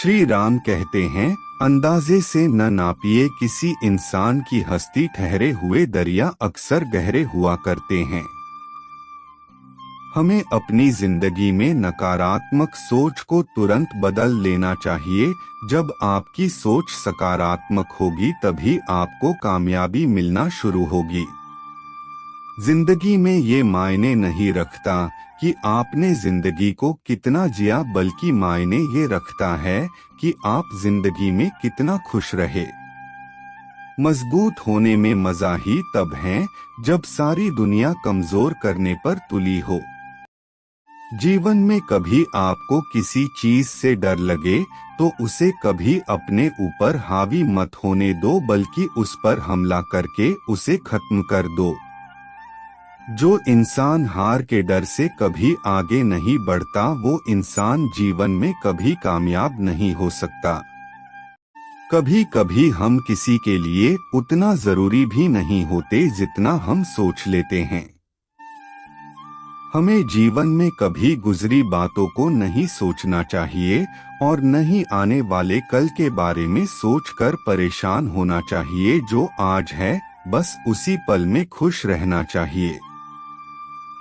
श्री राम कहते हैं, अंदाजे से न नापिए किसी इंसान की हस्ती, ठहरे हुए दरिया अक्सर गहरे हुआ करते हैं। हमें अपनी जिंदगी में नकारात्मक सोच को तुरंत बदल लेना चाहिए। जब आपकी सोच सकारात्मक होगी तभी आपको कामयाबी मिलना शुरू होगी। जिंदगी में ये मायने नहीं रखता कि आपने जिंदगी को कितना जिया, बल्कि मायने ये रखता है कि आप जिंदगी में कितना खुश रहे। मजबूत होने में मजा ही तब है जब सारी दुनिया कमजोर करने पर तुली हो। जीवन में कभी आपको किसी चीज से डर लगे तो उसे कभी अपने ऊपर हावी मत होने दो, बल्कि उस पर हमला करके उसे खत्म कर दो। जो इंसान हार के डर से कभी आगे नहीं बढ़ता, वो इंसान जीवन में कभी कामयाब नहीं हो सकता। कभी कभी हम किसी के लिए उतना जरूरी भी नहीं होते जितना हम सोच लेते हैं। हमें जीवन में कभी गुजरी बातों को नहीं सोचना चाहिए और न ही आने वाले कल के बारे में सोचकर परेशान होना चाहिए। जो आज है बस उसी पल में खुश रहना चाहिए।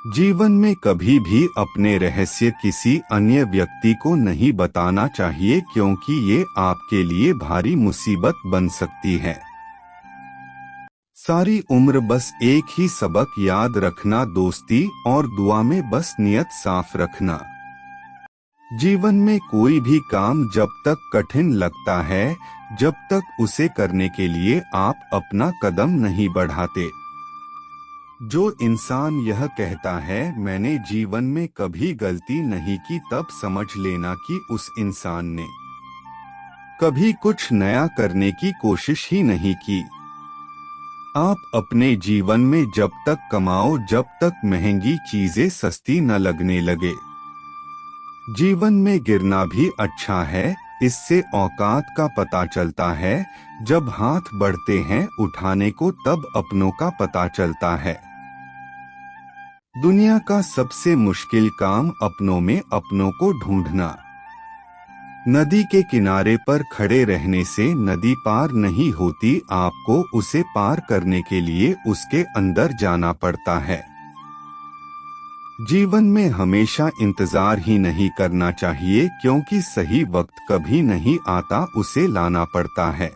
जीवन में कभी भी अपने रहस्य किसी अन्य व्यक्ति को नहीं बताना चाहिए, क्योंकि ये आपके लिए भारी मुसीबत बन सकती है। सारी उम्र बस एक ही सबक याद रखना, दोस्ती और दुआ में बस नियत साफ रखना। जीवन में कोई भी काम जब तक कठिन लगता है, जब तक उसे करने के लिए आप अपना कदम नहीं बढ़ाते। जो इंसान यह कहता है मैंने जीवन में कभी गलती नहीं की, तब समझ लेना कि उस इंसान ने कभी कुछ नया करने की कोशिश ही नहीं की। आप अपने जीवन में जब तक कमाओ जब तक महंगी चीजें सस्ती न लगने लगे। जीवन में गिरना भी अच्छा है, इससे औकात का पता चलता है। जब हाथ बढ़ते हैं उठाने को तब अपनों का पता चलता है। दुनिया का सबसे मुश्किल काम अपनों में अपनों को ढूंढना। नदी के किनारे पर खड़े रहने से नदी पार नहीं होती, आपको उसे पार करने के लिए उसके अंदर जाना पड़ता है। जीवन में हमेशा इंतजार ही नहीं करना चाहिए, क्योंकि सही वक्त कभी नहीं आता, उसे लाना पड़ता है।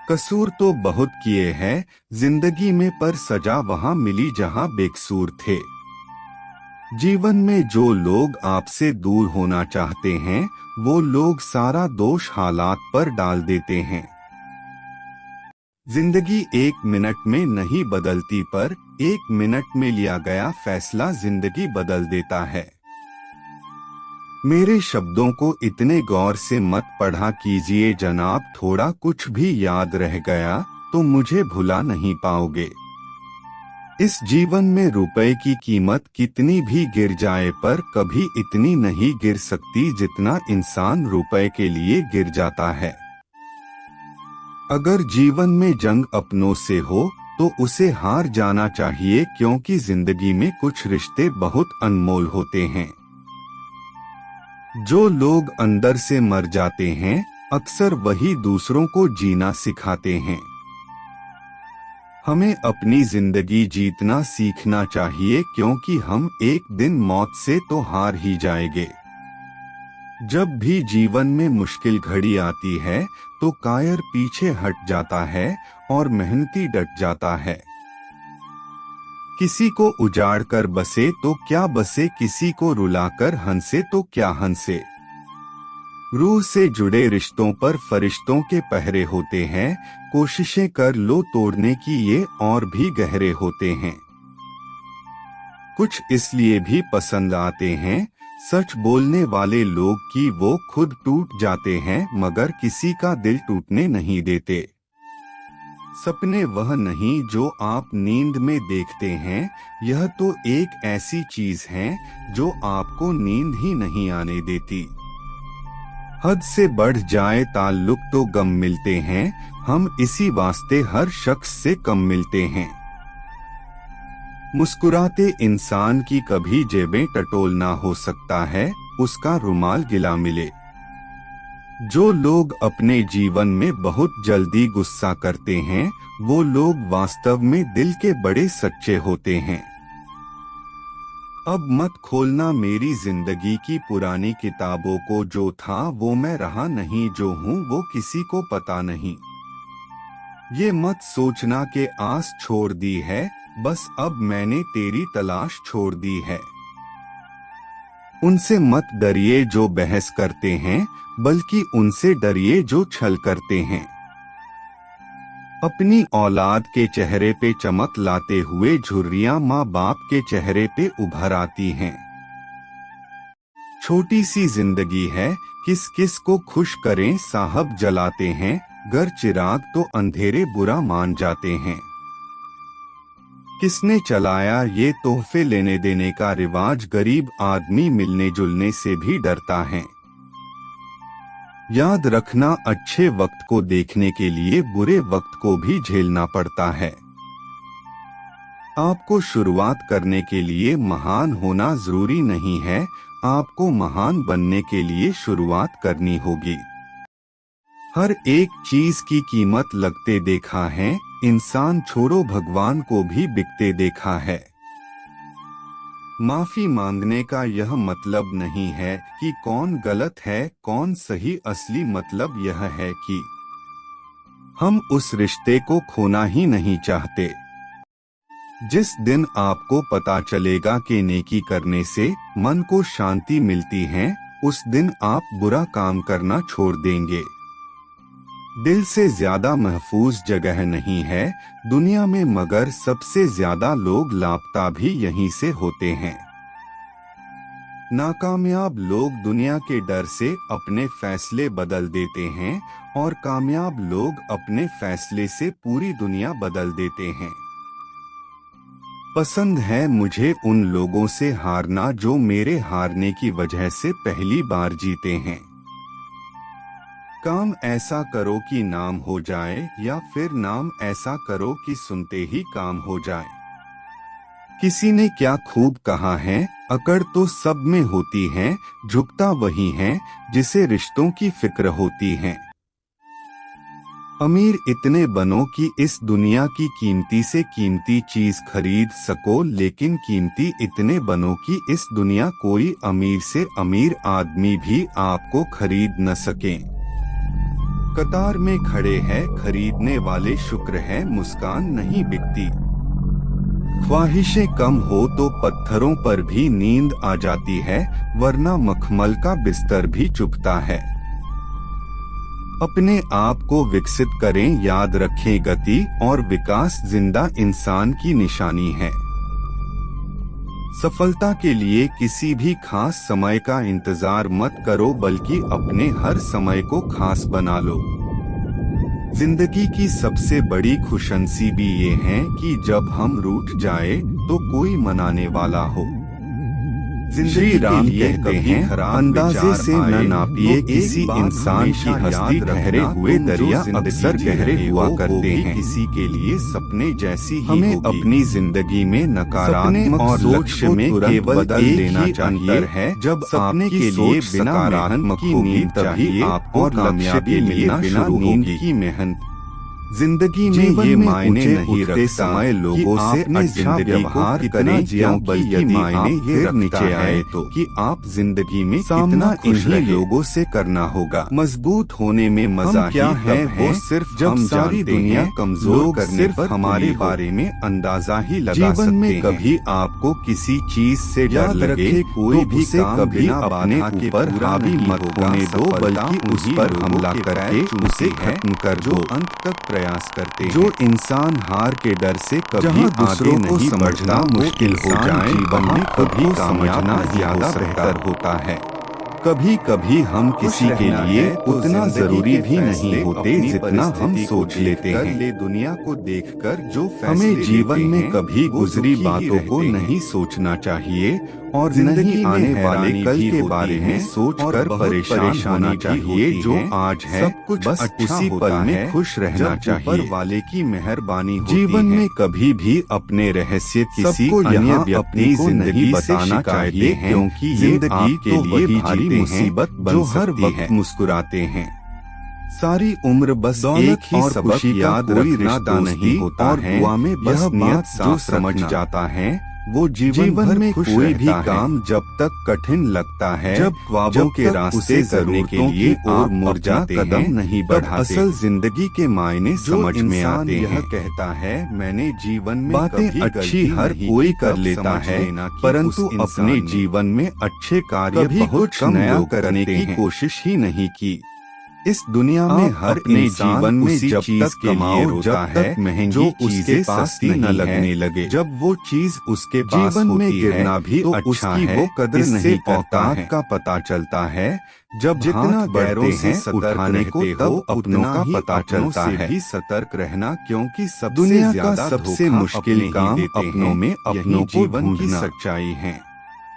कसूर तो बहुत किए हैं जिंदगी में, पर सजा वहां मिली जहां बेकसूर थे। जीवन में जो लोग आपसे दूर होना चाहते हैं, वो लोग सारा दोष हालात पर डाल देते हैं। जिंदगी 1 मिनट में नहीं बदलती, पर 1 मिनट में लिया गया फैसला जिंदगी बदल देता है। मेरे शब्दों को इतने गौर से मत पढ़ा कीजिए जनाब, थोड़ा कुछ भी याद रह गया तो मुझे भुला नहीं पाओगे। इस जीवन में रुपए की कीमत कितनी भी गिर जाए, पर कभी इतनी नहीं गिर सकती जितना इंसान रुपए के लिए गिर जाता है। अगर जीवन में जंग अपनों से हो तो उसे हार जाना चाहिए, क्योंकि जिंदगी में कुछ रिश्ते बहुत अनमोल होते हैं। जो लोग अंदर से मर जाते हैं, अक्सर वही दूसरों को जीना सिखाते हैं। हमें अपनी जिंदगी जीतना सीखना चाहिए, क्योंकि हम एक दिन मौत से तो हार ही जाएंगे। जब भी जीवन में मुश्किल घड़ी आती है तो कायर पीछे हट जाता है और मेहनती डट जाता है। किसी को उजाड़ कर बसे तो क्या बसे, किसी को रुलाकर हंसे तो क्या हंसे। रूह से जुड़े रिश्तों पर फरिश्तों के पहरे होते हैं, कोशिशें कर लो तोड़ने की ये और भी गहरे होते हैं। कुछ इसलिए भी पसंद आते हैं सच बोलने वाले लोग कि वो खुद टूट जाते हैं, मगर किसी का दिल टूटने नहीं देते। सपने वह नहीं जो आप नींद में देखते हैं, यह तो एक ऐसी चीज है जो आपको नींद ही नहीं आने देती। हद से बढ़ जाए ताल्लुक तो गम मिलते हैं, हम इसी वास्ते हर शख्स से कम मिलते हैं। मुस्कुराते इंसान की कभी जेबें टटोल ना हो सकता है, उसका रुमाल गिला मिले। जो लोग अपने जीवन में बहुत जल्दी गुस्सा करते हैं, वो लोग वास्तव में दिल के बड़े सच्चे होते हैं। अब मत खोलना मेरी जिंदगी की पुरानी किताबों को, जो था वो मैं रहा नहीं, जो हूँ वो किसी को पता नहीं। ये मत सोचना कि आस छोड़ दी है, बस अब मैंने तेरी तलाश छोड़ दी है। उनसे मत डरिए जो बहस करते हैं, बल्कि उनसे डरिए जो छल करते हैं। अपनी औलाद के चेहरे पे चमक लाते हुए झुर्रियां माँ बाप के चेहरे पे उभर आती हैं। छोटी सी जिंदगी है, किस किस को खुश करें साहब जलाते हैं, घर चिराग तो अंधेरे बुरा मान जाते हैं। किसने चलाया ये तोहफे लेने देने का रिवाज, गरीब आदमी मिलने जुलने से भी डरता है। याद रखना, अच्छे वक्त को देखने के लिए बुरे वक्त को भी झेलना पड़ता है। आपको शुरुआत करने के लिए महान होना जरूरी नहीं है, आपको महान बनने के लिए शुरुआत करनी होगी। हर एक चीज की कीमत लगते देखा है, इंसान छोड़ो भगवान को भी बिकते देखा है। माफी मांगने का यह मतलब नहीं है कि कौन गलत है कौन सही, असली मतलब यह है कि हम उस रिश्ते को खोना ही नहीं चाहते। जिस दिन आपको पता चलेगा कि नेकी करने से मन को शांति मिलती है, उस दिन आप बुरा काम करना छोड़ देंगे। दिल से ज्यादा महफूज जगह नहीं है दुनिया में, मगर सबसे ज्यादा लोग लापता भी यहीं से होते हैं। नाकामयाब लोग दुनिया के डर से अपने फैसले बदल देते हैं, और कामयाब लोग अपने फैसले से पूरी दुनिया बदल देते हैं। पसंद है मुझे उन लोगों से हारना जो मेरे हारने की वजह से पहली बार जीते हैं। काम ऐसा करो कि नाम हो जाए, या फिर नाम ऐसा करो कि सुनते ही काम हो जाए। किसी ने क्या खूब कहा है, अकड़ तो सब में होती है, झुकता वही है जिसे रिश्तों की फिक्र होती है। अमीर इतने बनो कि इस दुनिया की कीमती से कीमती चीज खरीद सको, लेकिन कीमती इतने बनो कि इस दुनिया कोई अमीर से अमीर आदमी भी आपको खरीद न सके। कतार में खड़े हैं खरीदने वाले, शुक्र है मुस्कान नहीं बिकती। ख्वाहिशें कम हो तो पत्थरों पर भी नींद आ जाती है, वरना मखमल का बिस्तर भी चुभता है। अपने आप को विकसित करें, याद रखें गति और विकास जिंदा इंसान की निशानी है। सफलता के लिए किसी भी खास समय का इंतजार मत करो, बल्कि अपने हर समय को खास बना लो। जिंदगी की सबसे बड़ी खुशनसीबी भी ये है कि जब हम रूठ जाए तो कोई मनाने वाला हो। श्री राम कहते हैं, अंदाजे से न नापिए किसी इंसान की हस्ती, ठहरे हुए दरिया अक्सर गहरे हुआ करते हैं। किसी के लिए सपने जैसी ही हमें अपनी जिंदगी में नकारात्मक और लक्ष्य में केवल बदल लेना चाहिए है। जब सपने के लिए बिना मेहनत की नींद, तभी आपको कामयाबी मिलना शुरू होगी। की मेहनत जिंदगी में ये मायने नहीं रखता समय लोगों से अच्छा व्यवहार करें, बल्कि यदि मायने ये नीचे आए तो कि आप जिंदगी में सामना इन्हीं लोगों से करना होगा। मजबूत होने में मजा क्या है वो सिर्फ जब सारी दुनिया कमजोर करने पर हमारे बारे में अंदाजा ही लगा सकते हैं। जीवन में कभी आपको किसी चीज से डर लगे, कोई भी कभी अपने ऊपर हावी मत होने दो, बल्कि उस पर हमला करके उसे खत्म कर दो। अंत तक प्रयास करते हैं। जो इंसान हार के डर से कभी दूसरों को समझना मुश्किल हो जाए, जीवन में कभी समझना ज्यादा बेहतर होता है। कभी कभी हम किसी के लिए उतना जरूरी भी नहीं होते जितना हम सोच लेते हैं। दुनिया को देखकर जो हमें जीवन में कभी गुजरी बातों को नहीं सोचना चाहिए, और जिंदगी आने वाले कल के बारे में सोचकर परेशान होना चाहिए। जो आज है सब कुछ बस उसी पल में खुश रहना चाहिए। वाले की मेहरबानी जीवन में कभी भी अपने रहस्य किसी अन्य व्यक्ति को नहीं बताना चाहिए, क्योंकि जिंदगी के लिए भारी मुसीबत बन सकती है। मुस्कुराते हैं सारी उम्र बस एक ही सबक याद रखना नहीं होता है, और में बस नियत जो समझ जाता है वो जीवन में कोई भी काम जब तक कठिन लगता है, जब ख्वाबों के रास्ते करने के लिए और मुर्जा कदम नहीं बढ़ाते, असल जिंदगी के मायने समझ में आते हैं। यह कहता है मैंने जीवन में बातें अच्छी हर कोई कर लेता है, परंतु अपने जीवन में अच्छे कार्य बहुत नया करने की कोशिश ही नहीं की। इस दुनिया में हर अपने जीवन में जब तक कमाओ जब तक महंगी उसके पास न लगने लगे, जब वो चीज उसके जीवन में गिरना भी तो अच्छा है, वो कदर नहीं औकात का पता चलता है। जब जितना गैरों से सतर्क को तब अपनों का पता चलता है। भी सतर्क रहना, क्योंकि दुनिया का सबसे मुश्किल काम अपनों में अपनों को ढूंढना। सच्चाई है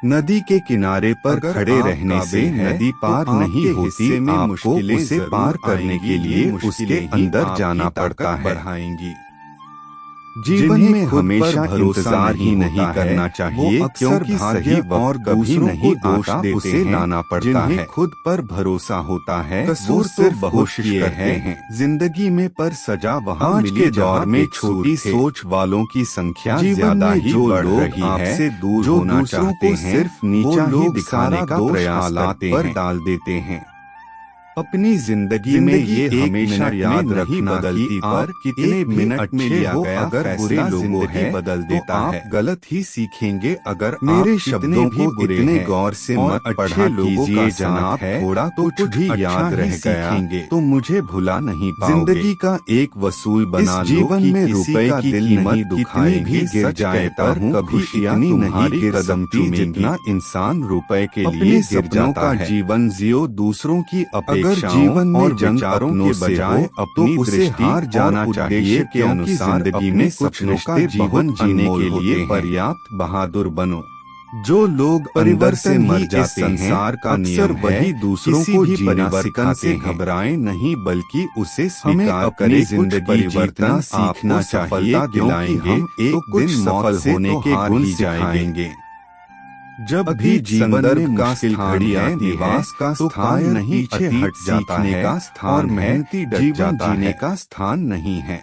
नदी के किनारे पर खड़े रहने से नदी पार नहीं होती, आपको उसे पार करने के लिए उसके अंदर जाना पड़ता है। बढ़ाएंगी जीवन में हमेशा इंतजार ही नहीं करना चाहिए, क्योंकि सही और कभी नहीं दोष उसे लाना पड़ता है। खुद पर भरोसा होता है, कसूर सिर्फ कोशिश करते हैं जिंदगी में, पर सजा वहाँ आज के दौर में छोटी सोच वालों की संख्या ज्यादा ही बढ़ रही है। आपसे दूर होना चाहते हैं, सिर्फ नीचा ही दिखाने का प्रयास पर डाल देते हैं। अपनी जिंदगी में ये हमेशा याद रखना गलती पर कितने मिनट में लिया गया अगर बुरे लोगों है बदल देता है। गलत ही सीखेंगे अगर मेरे शब्दों को इतने गौर से मत पढ़ा कीजिए जनाब, थोड़ा तो कुछ भी याद रह गया तो मुझे भुला नहीं पाओगे। जिंदगी का एक वसूल बना जीवन में रुपए की कीमत दुखाई भी गिर जाए पर कभी इतनी नहीं गिर जितना इंसान रुपए के लिए गिर जाता है। जीवन जियो दूसरों की अगर जीवन में विचारों के बजाय अपनी उसे हार जाना चाहिए के अनुसार जिंदगी में सपनों का जीवन जीने के लिए पर्याप्त बहादुर बनो। जो लोग अंदर से मर जाते हैं, संसार का नियम वही दूसरों को भी परिवर्तन से घबराएं नहीं, बल्कि उसे स्वीकार करें। जिंदगी परिवर्तन सीखना चाहिए, क्योंकि हम एक दिन सफल होने के गुण सिखाएंगे। जब भी जीवन में मुश्किल घड़ी आती है, का स्थान नहीं पीछे हट जाता है का स्थान, मेहनती जीवन जीने का स्थान नहीं है।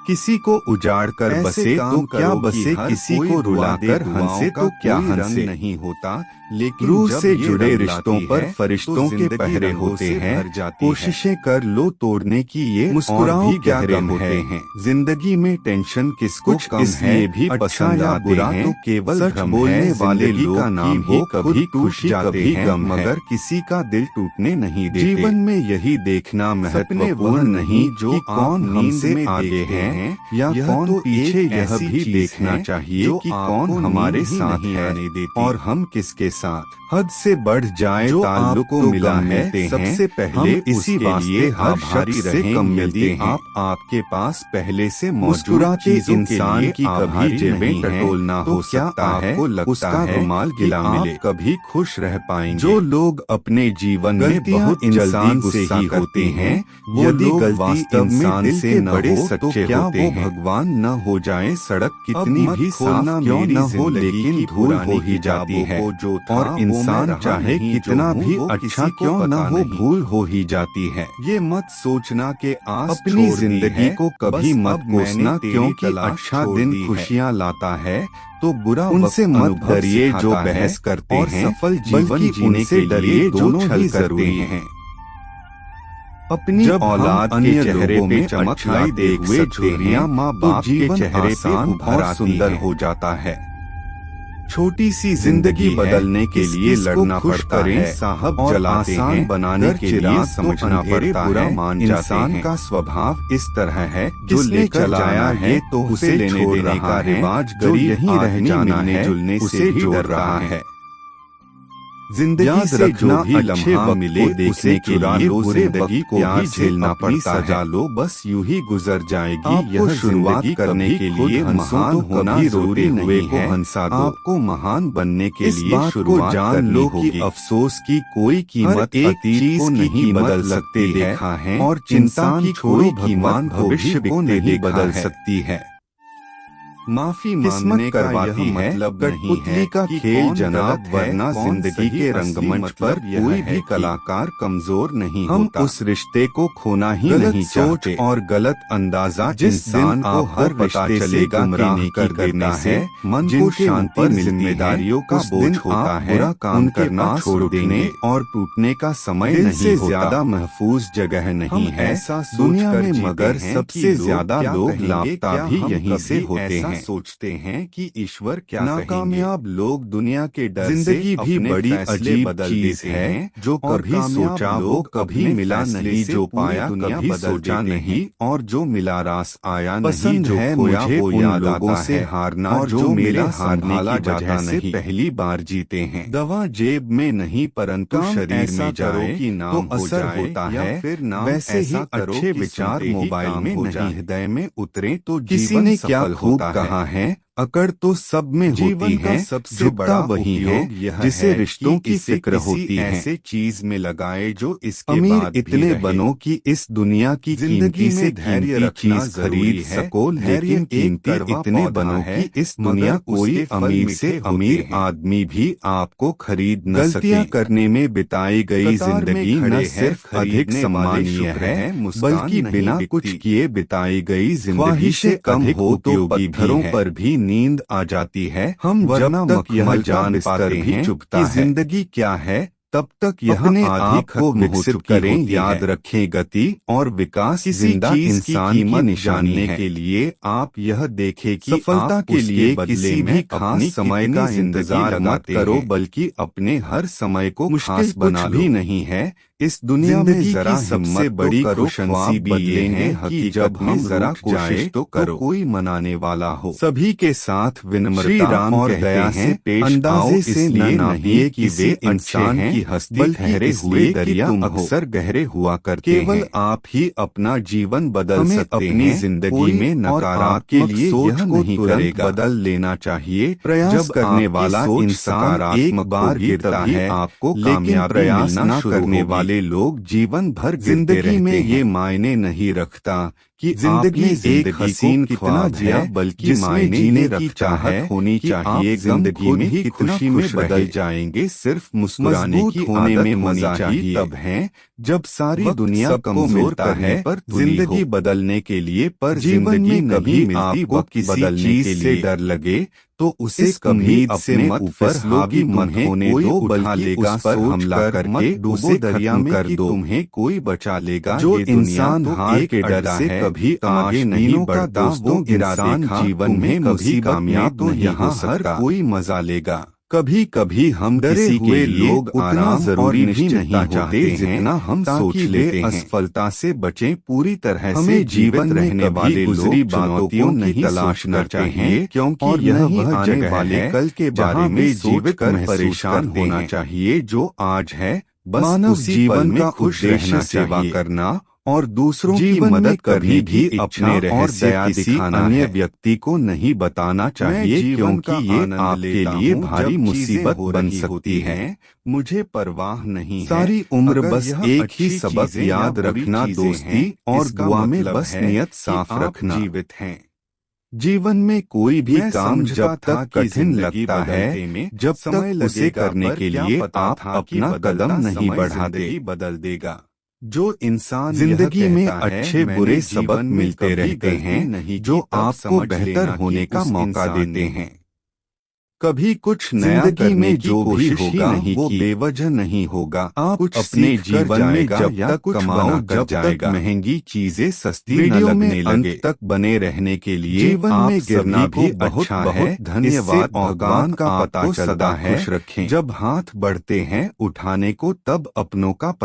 किसी को उजाड़ कर बसे तो क्या बसे, किसी को रुलाकर हंसे तो क्या हंसे। नहीं होता, लेकिन रूह से जुड़े रिश्तों पर फरिश्तों के पहरे होते हैं। कोशिशें कर लो तोड़ने की, ये मुस्कुराओ क्या गम होते हैं। जिंदगी में टेंशन किसको इसलिए भी पसंद आते हैं, तो केवल सच बोलने वाले लोग का नाम ही कभी खुशी कभी गम, मगर किसी का दिल टूटने नहीं देते। जीवन में यही देखना महत्वपूर्ण नहीं जो कौन हमसे आगे है या कौन पीछे, यह भी देखना चाहिए कि कौन हमारे साथ है और हम किसके साथ। हद से बढ़ जाए ताल्लुक को मिला है, सबसे पहले इसी वास्ते हर शख्स से कम मिलते हैं। आपके पास पहले से मुस्कुराते इंसान की कभी जेबें टटोलना हो सकता है, उसका रुमाल गिला मिले, कभी खुश रह पाएंगे। जो लोग अपने जीवन में बहुत जल्दी से ही होते हैं, यदि गलती इंसान से न हो तो क्या वो भगवान न हो जाए। सड़क कितनी भी साफ क्यों न हो, लेकिन धूल हो ही जाती है, और इंसान चाहे कितना भी अच्छा क्यों न हो, भूल हो ही जाती है। ये मत सोचना कि अपनी जिंदगी को कभी मत कोसना, क्योंकि अच्छा दिन खुशियाँ लाता है तो बुरा उनसे मत डरिए जो बहस करते हैं, सफल जीवन जीने से डरिए जो छल करते हैं। अपनी औलाद के चेहरे पे चमकलाई देख हुए माँ बाप के चेहरे पे और सुंदर हो जाता है। छोटी सी जिंदगी बदलने के लिए लड़ना पड़ता है, साहब और आसान बनाने के लिए समझना पड़ता है। इंसान का स्वभाव इस तरह है, जो लेकर चलाया है तो उसे लेने देने का रिवाज, गरीब यहीं रह जाना है जुलने से भी डर रहा है। जिंदगी से जो भी लम्हा मिले देखने के लिए बुरे वक्त को भी झेलना पड़ता है। लो बस यूं ही गुजर जाएगी। यह शुरुआत करने के लिए महान होना जरूरी हुए को हंसा दो। आपको महान बनने के लिए शुरुआत जान लो कि अफसोस की कोई कीमत एक चीज को नहीं बदल सकती देखा है, और चिंता की कोई कीमत भविष्य को नहीं बदल सकती है। माफी मांगने का यह मतलब कठपुतली का खेल जनाब, वरना जिंदगी के रंगमंच पर कोई भी कलाकार कमजोर नहीं होता। हम उस रिश्ते को खोना ही नहीं चाहते, और गलत अंदाजा इंसान को हर पता चलेगा गुमराह कर देता है। मन को शांति, जिम्मेदारियों का बोझ होता है, बुरा काम करना छोड़ देने और टूटने का समय नहीं होता। ज्यादा महफूज जगह नहीं है दुनिया में, मगर सबसे ज्यादा लोग लापता भी यहीं से होते हैं। सोचते हैं कि ईश्वर क्या नाकामयाब लोग दुनिया के डर जिंदगी भी बड़ी अजीब चीज है। जो कभी सोचा वो कभी मिला नहीं, जो पाया कभी सोचा नहीं, और जो मिला रास आया नहीं। जो खोया वो उन लोगों से हारना और जो मेरे हारने की वजह से पहली बार जीते हैं। दवा जेब में नहीं परंतु शरीर में जाए तो असर होता है, फिर नाम वैसे ही अच्छे विचार मोबाइल में नहीं हृदय में उतरे तो किसी ने क्या खूब कहा है, अकड़ तो सब में होती है, सबसे बड़ा वही है जिसे रिश्तों की फिक्र होती है। ऐसे चीज में लगाए जो इसके बाद इतने बनो कि इस दुनिया की कीमती से धैर्य चीज खरीद सको, लेकिन कीमती इतने बनो कि इस दुनिया कोई अमीर से अमीर आदमी भी आपको खरीद न सके। गलतियां करने में बिताई गई जिंदगी न सिर्फ अधिक सम्मानीय है, बल्कि बिना कुछ किए बिताई गई जिंदगी से कम हो तो पत्थरों पर भी नींद आ जाती है। हम जब तक यह जान पाते हैं कि जिंदगी क्या है, तब तक यह अपने आप को विकसित करें। याद रखें, गति और विकास जिंदा इंसान की निशानी के लिए आप यह देखें कि सफलता के लिए किसी भी खास समय का इंतजार मत करो, बल्कि अपने हर समय को खास बना लो। भी नहीं है इस दुनिया में जरा सबसे बड़ी खुशनसी भी ये है कि जब हम जरा कोशिश तो करो, कोई मनाने वाला हो। सभी के साथ विनम्रता और दया से पेश आओ, इसलिए नहीं कि वे इंसान की हस्ती ठहरे हुए दरिया अक्सर गहरे हुआ करते हैं। केवल आप ही अपना जीवन बदल सकते हैं। अपनी जिंदगी में नकारात्मक के लिए सोच को तुरंत बदल लेना चाहिए। प्रयास करने वाला इंसान एक बार गिरता है, आपको लेकिन प्रयास न करने वाले लोग जीवन भर जिंदगी में ये मायने नहीं रखता कि जिंदगी एक हसीन कितना जिया, बल्कि मायने जीने की चाहत होनी चाहिए। जिंदगी में ही खुशी में बदल जाएंगे, सिर्फ मुस्कुराने की होने में मजा ही तब है जब सारी दुनिया कमजोर है पर जिंदगी बदलने के लिए। पर जिंदगी कभी आपको किसी चीज से डर लगे तो उसे कभी अपने ऊपर हावी मत होने दो, बल्कि उस पर हमला करके डूबो दरिया में कर दो, तुम्हें कोई बचा लेगा। जो इंसान हार के डर से कभी आगे नहीं बढ़ता, वो इंसान जीवन में कभी कामयाब नहीं हो सकता। कोई मजा लेगा। कभी कभी हम डरे हुए लोग उतना जरूरी नहीं चाहते जितना हम सोच लेते हैं। असफलता से बचें, पूरी तरह से जीवित रहने वाले दूसरी बातों को नहीं तलाश करते हैं, क्योंकि यह वह आने वाले कल के बारे में जीवित कर परेशान होना चाहिए जो आज है। बस मानव जीवन में खुश रहना, सेवा करना और दूसरों की मदद कभी भी अपने और दया दिखाना अन्य व्यक्ति को नहीं बताना चाहिए, क्योंकि ये आपके लिए भारी मुसीबत बन सकती है। मुझे परवाह नहीं है, सारी उम्र बस एक ही सबक याद रखना, दोस्ती और दुआ में बस नियत साफ रखना। जीवित हैं। जीवन में कोई भी काम जब तक कठिन लगता है, जब तक उसे करने के लिए आप अपना कदम नहीं बढ़ाते, बदल देगा। जो इंसान जिंदगी में अच्छे बुरे सबक मिलते रहते हैं, जो आपको बेहतर होने का मौका देते हैं। कभी कुछ नया करने की कोशिश होगा, वो बेवजह नहीं होगा। आप अपने जीवन में जब तक कमाओ, जब तक महंगी चीजें सस्ती न लगने लगे, तक बने रहने के लिए जीवन में गिरना भी अच्छा है। धन्यवाद भगवान का पता चलता है। खुश रखें। जब हाथ बढ़ते हैं उठाने को, तब अपनों का पता